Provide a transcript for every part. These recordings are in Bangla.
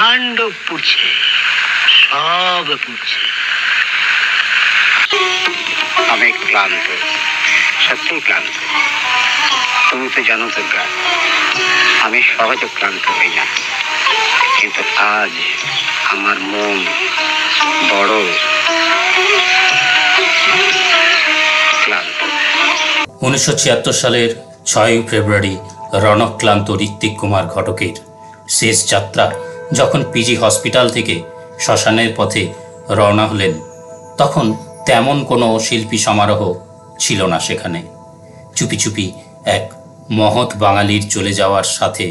ব্রহ্মাণ্ড পুড়ছে, সব পুড়ছে। আমি ক্লান্ত, সত্যি ক্লান্ত। তুমি তো জানো দুর্গা, আমি সহজে ক্লান্ত হই না, কিন্তু আজ আমার মন বড় ক্লান্ত। 1976 সালের 6 ফেব্রুয়ারি রণক্লান্ত ঋত্বিক কুমার ঘটকের শেষ যাত্রা যখন পিজি হসপিটাল থেকে শ্মশানের পথে রওনা হলেন, তখন তেমন কোনো শিল্পী সমারোহ ছিল না সেখানে। চুপি চুপি এক মহৎ বাঙালির চলে যাওয়ার সাথে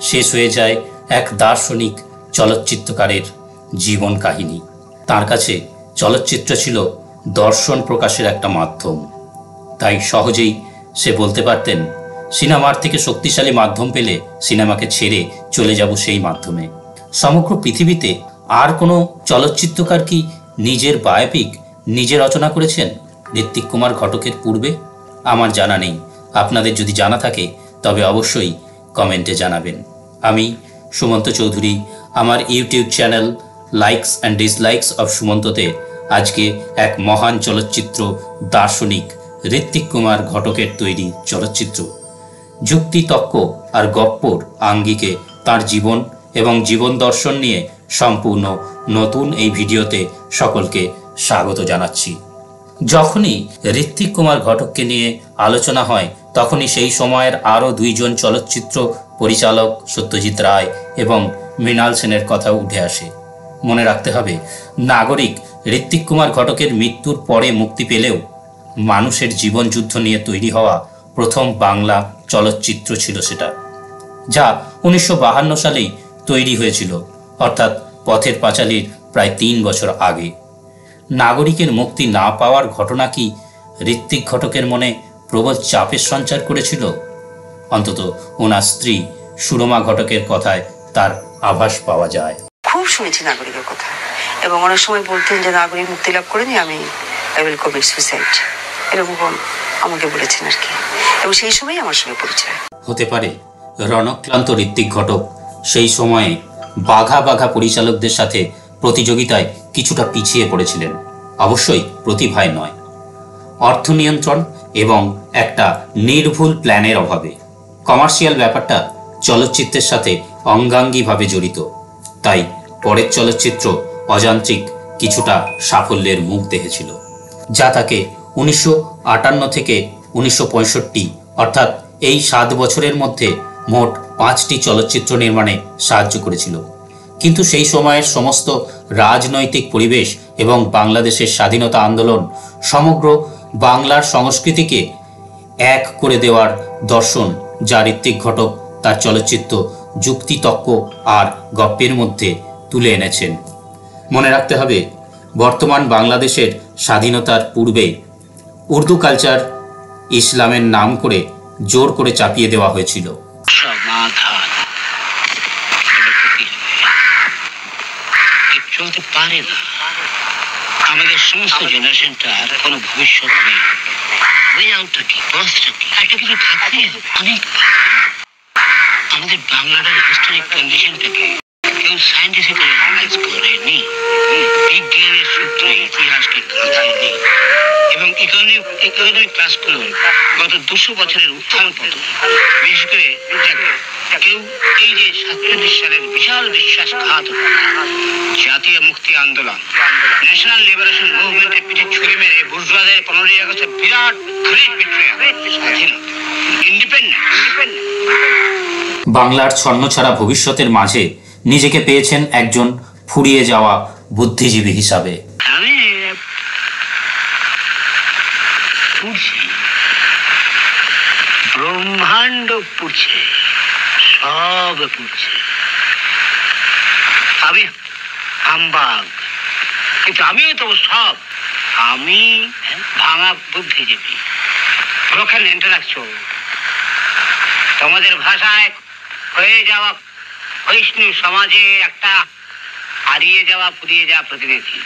শেষ হয়ে যায় এক দার্শনিক চলচ্চিত্রকারের জীবন কাহিনী। তার কাছে চলচ্চিত্র ছিল দর্শন প্রকাশের একটা মাধ্যম, তাই সহজেই সে বলতে পারতেন, সিনেমার থেকে শক্তিশালী মাধ্যম পেলে সিনেমাকে ছেড়ে চলে যাব সেই মাধ্যমে। সমগ্র পৃথিবীতে আর কোনো চলচ্চিত্রকার কি নিজের বায়োপিক নিজে রচনা করেছেন ঋত্বিক কুমার ঘটকের পূর্বে? আমার জানা নেই। আপনাদের যদি জানা থাকে তবে অবশ্যই কমেন্টে জানাবেন। আমি সুমন্ত চৌধুরী আমার YouTube channel likes and dislikes of সুমন্ততে আজকে এক মহান চলচ্চিত্র দার্শনিক ঋত্বিক কুমার ঘটকের তৈরি চলচ্চিত্র যুক্তি তক্ক আর গপ্পর আঙ্গিকে তার জীবন এবং জীবন দর্শন নিয়ে সম্পূর্ণ নতুন এই ভিডিওতে সকলকে স্বাগত জানাচ্ছি। যখনই ঋত্বিক কুমার ঘটককে নিয়ে আলোচনা হয় তখনই সেই সময়ের আরও দুইজন চলচ্চিত্র পরিচালক সত্যজিৎ রায় এবং মৃণাল সেনের কথা উঠে আসে। মনে রাখতে হবে, নাগরিক ঋত্বিক কুমার ঘটকের মৃত্যুর পরে মুক্তি পেলেও মানুষের জীবন যুদ্ধ নিয়ে তৈরি হওয়া প্রথম বাংলা চলচ্চিত্র ছিল সেটা, যা 1952 সালেই তৈরি হয়েছিল, অর্থাৎ পথের পাঁচালীর প্রায় 3 বছর আগে। নাগরিকের মুক্তি না পাওয়ার ঘটনা কি ঋত্বিক ঘটকের মনে প্রবল চাপের সঞ্চার করেছিল? অন্তত ওনার স্ত্রী সুরমা ঘটকের কথায় তার আভাস পাওয়া যায়। খুব শুনেছি নাগরিকের কথা, এবং অনেক সময় বলতেন যে নাগরিক মুক্তি লাভ করেনি, আমি আই উইল কমিট সুইসাইড, এরকম আমাকে বলেছেন আর কি, এবং সেই সময় আমার সঙ্গে পরিচয়। হতে পারে রণক্লান্ত ঋত্বিক ঘটক সেই সময়ে বাঘা বাঘা পরিচালকদের সাথে প্রতিযোগিতায় কিছুটা পিছিয়ে পড়েছিলেন। অবশ্যই প্রতিভায় নয়, অর্থ নিয়ন্ত্রণ এবং একটা নির্ভুল প্ল্যানের অভাবে। কমার্শিয়াল ব্যাপারটা চলচ্চিত্রের সাথে অঙ্গাঙ্গিভাবে জড়িত, তাই পরের চলচ্চিত্র অযান্ত্রিক কিছুটা সাফল্যের মুখ দেখেছিল, যা তাকে 1958 থেকে 1965 অর্থাৎ এই 7 বছরের মধ্যে মোট 5টি চলচ্চিত্র নির্মাণে সাহায্য করেছিল। কিন্তু সেই সময়ের সমস্ত রাজনৈতিক পরিবেশ এবং বাংলাদেশের স্বাধীনতা আন্দোলন সমগ্র বাংলার সংস্কৃতিকে এক করে দেওয়ার দর্শন, যা ঋত্বিক ঘটক তার চলচ্চিত্র যুক্তি তক্ক আর গপ্পের মধ্যে তুলে এনেছেন। মনে রাখতে হবে, বর্তমান বাংলাদেশের স্বাধীনতার পূর্বে উর্দু কালচার ইসলামের নাম করে জোর করে চাপিয়ে দেওয়া হয়েছিল। চলতে পারে না, আমাদের সমস্ত জেনারেশনটার কোনো ভবিষ্যৎ নেই। ওয়েআউটটা কি, পথটা কি, একটা কিছু থাকতে অনেক। আমাদের বাংলাটার হিস্টোরিক কন্ডিশনটাকে কেউ সায়েন্টিফিক্যালি অ্যানালাইজ করেনি, বিজ্ঞানের সূত্রে ইতিহাসকে কাঁচায়নি, এবং ইকোনমিক ক্লাসগুলো গত 200 বছরের উত্থান পতন, বিশেষ করে কেউ এই যে 47 সালের বিশাল বিশ্বাসঘাত জাতীয় মুক্তি আন্দোলন, ন্যাশনাল লিবারেশন মুভমেন্টের পিঠে ছুরি মেরে বুর্জোয়াদের 15ই আগস্টের বিরাট গ্রেট বিট্রিয়াল, স্বাধীনতা, ইন্ডিপেন্ডেন্স। বাংলার ছন্নছাড়া ভবিষ্যতের মাঝে নিজেকে পেয়েছেন একজন ফুরিয়ে যাওয়া বুদ্ধিজীবী হিসাবে। আমি ব্রহ্মাণ্ড পুড়ছে, সব পুড়ছে। আমি আমবাগ, কিন্তু আমি তো সব। আমি ভাঙা বুদ্ধিজীবী, ব্রোকেন ইন্টেলেকচুয়াল, তোমাদের ভাষায় হয়ে যাওয়া ক্ষয়িষ্ণু সমাজে একটা হারিয়ে যাওয়া, ফুরিয়ে যাওয়া প্রতিনিধি।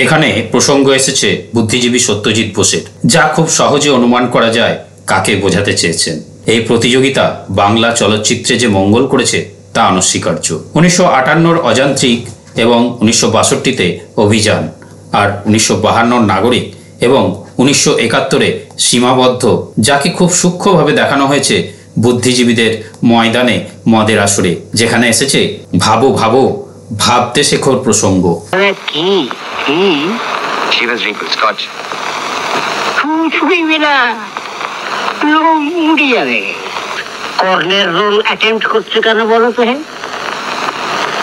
এখানে প্রসঙ্গ এসেছে বুদ্ধিজীবী সত্যজিৎ বোসের, যা খুব সহজে অনুমান করা যায় কাকে বোঝাতে চেয়েছেন। এই প্রতিযোগিতা বাংলা চলচ্চিত্রে যে মঙ্গল করেছে তা অনস্বীকার্য। 1958 অযান্ত্রিক এবং 1962 অভিযান আর 1952 নাগরিক এবং 1971 সীমাবদ্ধ, যাকে খুব সূক্ষ্মভাবে দেখানো হয়েছে বুদ্ধিজীবীদের ময়দানে মদের আসরে, যেখানে এসেছে ভাবো ভাবো ভাবতে শেখর প্রসঙ্গ। কর্নেল রোল অ্যাটেম্প্ট করছে কেন বলো তো?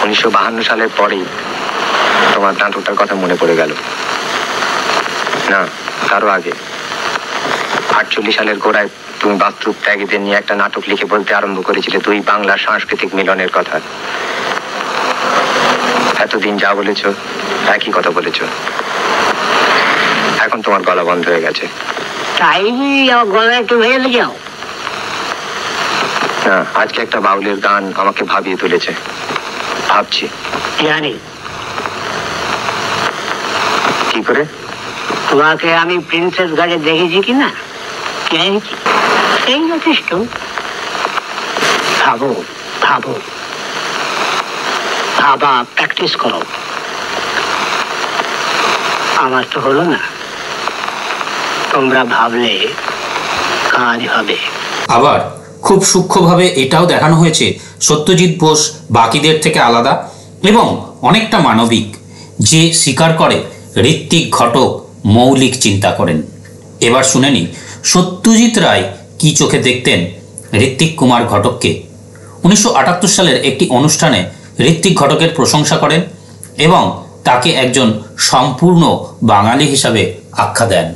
1952 সালের পরেই তোমার নাটকটার কথা মনে পড়ে গেল না? তারও আগে 48 সালের গোড়ায় তুমি বাস্তুব ত্যাগীদের নিয়ে একটা নাটক লিখে বলতে আরম্ভ করেছিলে দুই বাংলার সাংস্কৃতিক মিলনের কথা। এতদিন যা বলেছ একই কথা বলেছ, এখন তোমার গলা বন্ধ হয়ে গেছে। তাই গলা একটু ভেঙে যাও না, আজকে একটা বাউলের গান আমাকে ভাবিয়ে তুলেছে। ভাবছি জানি কি করে। তোমাকে আমি প্রিন্সেস ঘাটে দেখেছি কিনা, সেই যথেষ্ট। ভাবো ভাবো, ভাবা প্র্যাকটিস করো। আমার তো হলো না, তোমরা ভাবলে কাজ হবে। আবার খুব সূক্ষ্মভাবে এটাও দেখানো হয়েছে সত্যজিৎ বোস বাকিদের থেকে আলাদা এবং অনেকটা মানবিক, যে স্বীকার করে ঋত্বিক ঘটক মৌলিক চিন্তা করেন। এবার শুনে নি সত্যজিৎ রায় কি চোখে দেখতেন ঋত্বিক কুমার ঘটককে। 1978 সালের একটি অনুষ্ঠানে ঋত্বিক ঘটকের প্রশংসা করেন এবং তাকে একজন সম্পূর্ণ বাঙালি হিসাবে আখ্যা দেন।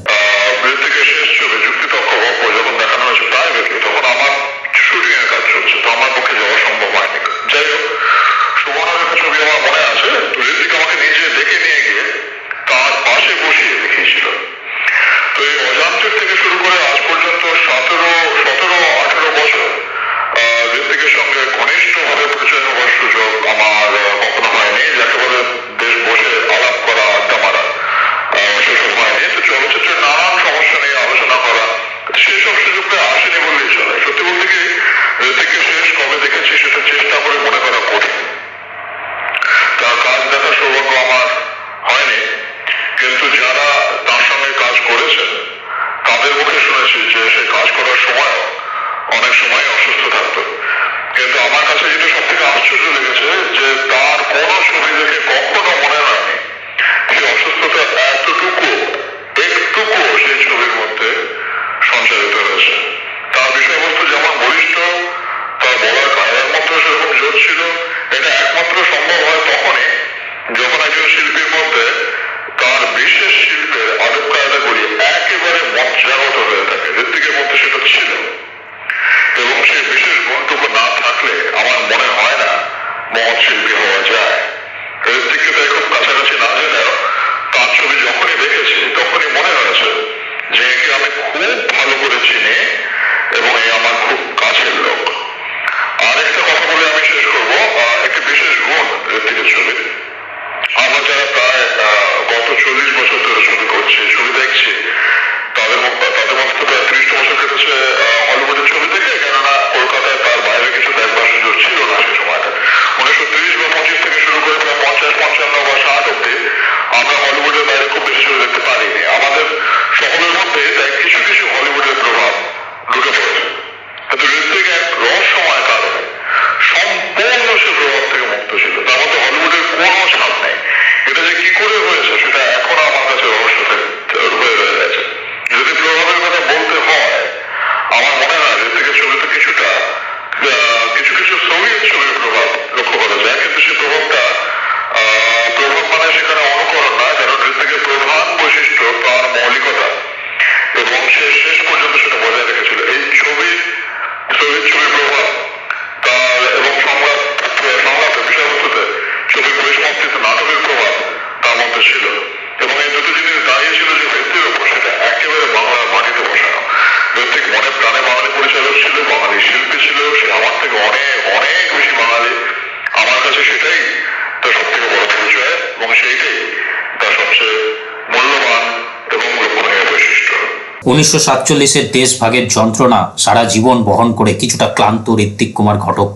উনিশশো 1947 দেশভাগের যন্ত্রণা সারা জীবন বহন করে কিছুটা ক্লান্ত ঋত্বিক কুমার ঘটক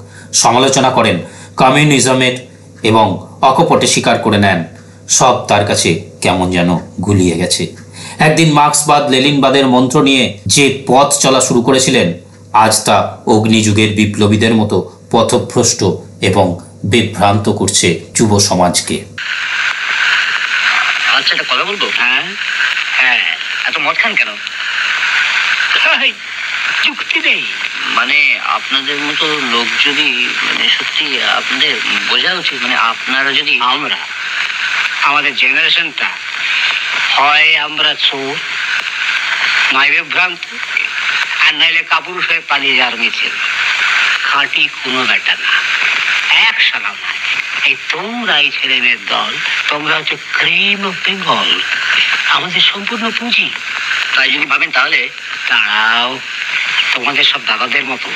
সমালোচনা করেন কমিউনিজমের এবং অকপটে স্বীকার করে নেন সব তার কাছে কেমন যেন গুলিয়ে গেছে। একদিন মার্ক্সবাদ লেনিনবাদের মন্ত্র নিয়ে যে পথ চলা শুরু করেছিলেন, আজ তা অগ্নিযুগের বিপ্লবীদের মতো পথভ্রষ্ট এবং বিভ্রান্ত করছে যুব সমাজকে। আচ্ছা, একটা কথা বলবো? হ্যাঁ হ্যাঁ, এত মদ খান কেন? যুক্তি নেই। মানে আপনাদের মতো লোক যদি, মানে সত্যি আপনাদের বোঝা উচিত, মানে আপনারা যদি, আমরা আমাদের জেনারেশনটা হয় আমরা চোর, নয় বিভ্রান্ত, আর নাইলে কাপুরুষ হয়ে পালিয়ে যাওয়ার মিছিল। খাঁটি কোনো ব্যাটা না, এক সালাম নাই। এই তোমরা, এই ছেলে মেয়ের দল, তোমরা হচ্ছে ক্রিম অফ বেঙ্গল, আমাদের সম্পূর্ণ পুঁজি। তাই যদি ভাবেন তাহলে তারাও তোমাদের সব দাদাদের মতো,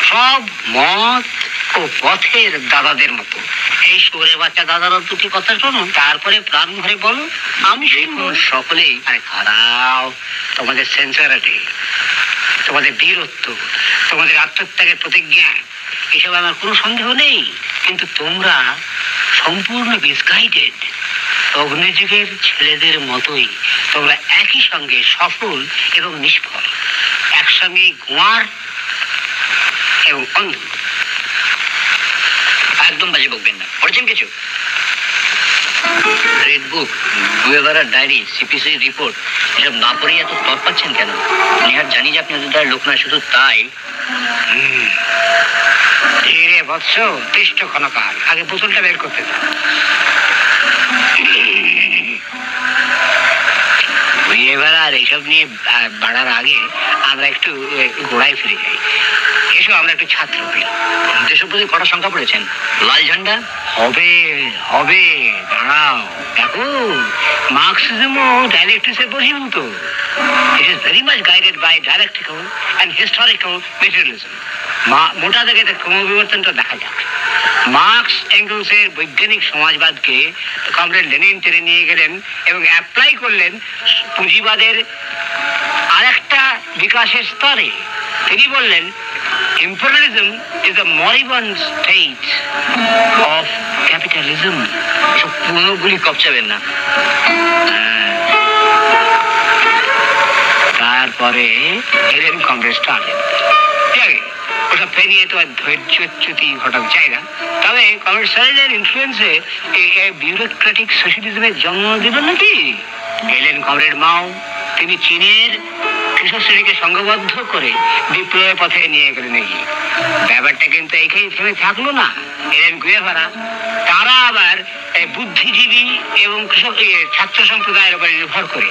সব মত ও পথের দাদাদের মতো। এই শোরে বাচ্চা দাদারা দুটি কথা শোনো, তারপরে প্রাণ ভরে বলো আমি সকলেই। আরে খারাও, তোমাদের সেন্সারিটি, তোমাদের বীরত্ব, তোমাদের আত্মত্যাগের প্রতিজ্ঞা, এসব আমার কোনো সন্দেহ নেই। কিন্তু তোমরা সম্পূর্ণ মিসগাইডেড। অগ্নিযুগের ছেলেদের মতোই তোমরা একই সঙ্গে সফল এবং নিষ্ফল, একসঙ্গে গোয়ার এবং অন্ধ। একদম বাজে বকবেন না। পড়েছেন কিছু? Red book, গুয়েভারার diary, CPC report, এসব না পড়েই এত তৎ পাচ্ছেন কেন? নিহার জানি যে আপনি ওদের লোক নয়, শুধু তাই। ধীরে বৎস, তিষ্ট ক্ষণকাল, আগে বোতলটা বের করতে দাও। গুয়েভারার এইসব নিয়ে বাড়ার আগে আমরা একটু গোড়ায় ফিরে যাই। এসব আমরা একটু ছাত্র পেলাম। দেশের প্রতি কটা সংখ্যা পড়েছেন? লাল ঝান্ডা হবে হবে, দাঁড়াও দেখো, মার্কসিজম ও ডায়ালেকটিক্সের বহির্ভূত। It is very much guided by dialectical and historical materialism. মোটা দেখে ক্রমবিবর্তনটা দেখা যাক। মার্কস এঙ্গেলসের বৈজ্ঞানিক সমাজবাদকে কমরেড লেনিন টেনে নিয়ে গেলেন এবং অ্যাপ্লাই করলেন পুঁজিবাদের আরেকটা বিকাশের স্তরে। তিনি বললেন imperialism is a moribund state of capitalism. এসব পুরোগুলি কপচাবেন না। তারপরে এলেন কংগ্রেস স্টার্টেড। ওটা ফেরিয়ে তো আর ধৈর্যচ্যুতি ঘটাতে চাই না, তবে কংগ্রেস স্টার্টের ইনফ্লুয়েন্সে বিউরোক্রেটিক সোশ্যালিজমের জন্ম দিলেন নাকি। এলেন কমরেড মাও, তিনি চীনের কৃষক শ্রেণীকে সংঘবদ্ধ করে বিপ্লবের পথে নিয়ে গেলেন নাকি। ব্যাপারটা কিন্তু এইখানে থেমে থাকলো না। এলেন গুয়েভারা, তারা আবার বুদ্ধিজীবী এবং কৃষক ছাত্র সম্প্রদায়ের উপরে নির্ভর করে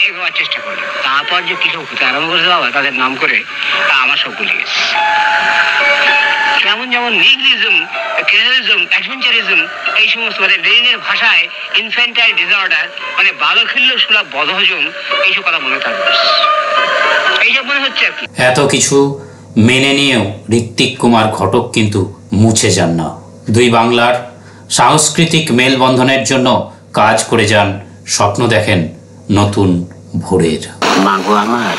এগোবার চেষ্টা করলেন। তারপর যে কৃষক হতে আরম্ভ করেছে বাবা, তাদের নাম করে আমার সব গুলি গেছে। যেমন যেমন নিহিলিজম, ক্রিয়েটিজম, অ্যাডভেঞ্চারিজম, এই সমস্ত মানে লেনিনের ভাষায় ইনফ্যান্টাইল ডিসঅর্ডার, মানে বালখিল্য সুলভ বদহজম, এইসব কথা মনে থাকবে। এইসব মনে হচ্ছে আর কি। এত কিছু মেনে নিয়েও ঋত্বিক কুমার ঘটক কিন্তু মুছে যান না। দুই বাংলার সাংস্কৃতিক মেলবন্ধনের জন্য কাজ করে যান, স্বপ্ন দেখেন নতুন ভোরের। মাগো আমার,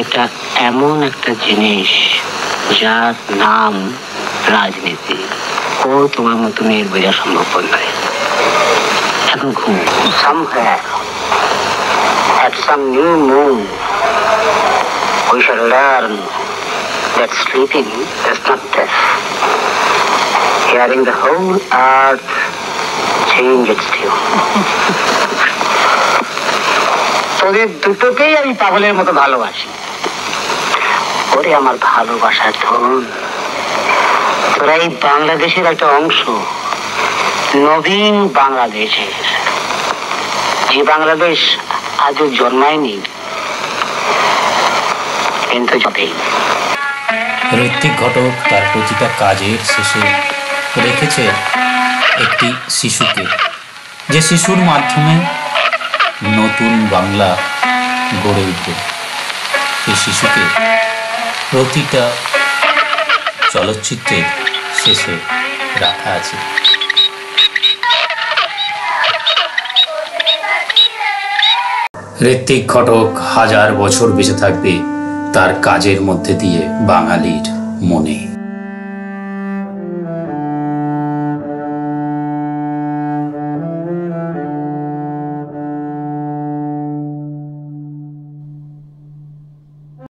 এটা এমন একটা জিনিস যার নাম রাজনীতি। ও তোমার মতো মেয়ের বোঝা সম্ভব নয়। এখন ঘুম। Somewhere at some new moon we shall learn that sleeping is not death. Hearing the whole earth change its tune. তোদের দুটোকেই আমি পাগলের মতো ভালোবাসি। ওরে আমার ভালোবাসার ধন, তোরা এই বাংলাদেশের একটা অংশ, নবীন বাংলাদেশের, যে বাংলাদেশ আজও জন্মায়নি কিন্তু যবেই। ঋত্বিক ঘটক তার প্রতিটা কাজের শেষে রেখেছে একটি শিশুকে, যে শিশুর মাধ্যমে নতুন বাংলা গড়ে উঠবে। এই শিশুকে প্রতিটা চলচ্চিত্রের শেষে রাখা আছে। ঋত্বিক ঘটক হাজার বছর বেঁচে থাকবে, তার কাজের মধ্যে দিয়ে বাঙালির মনে।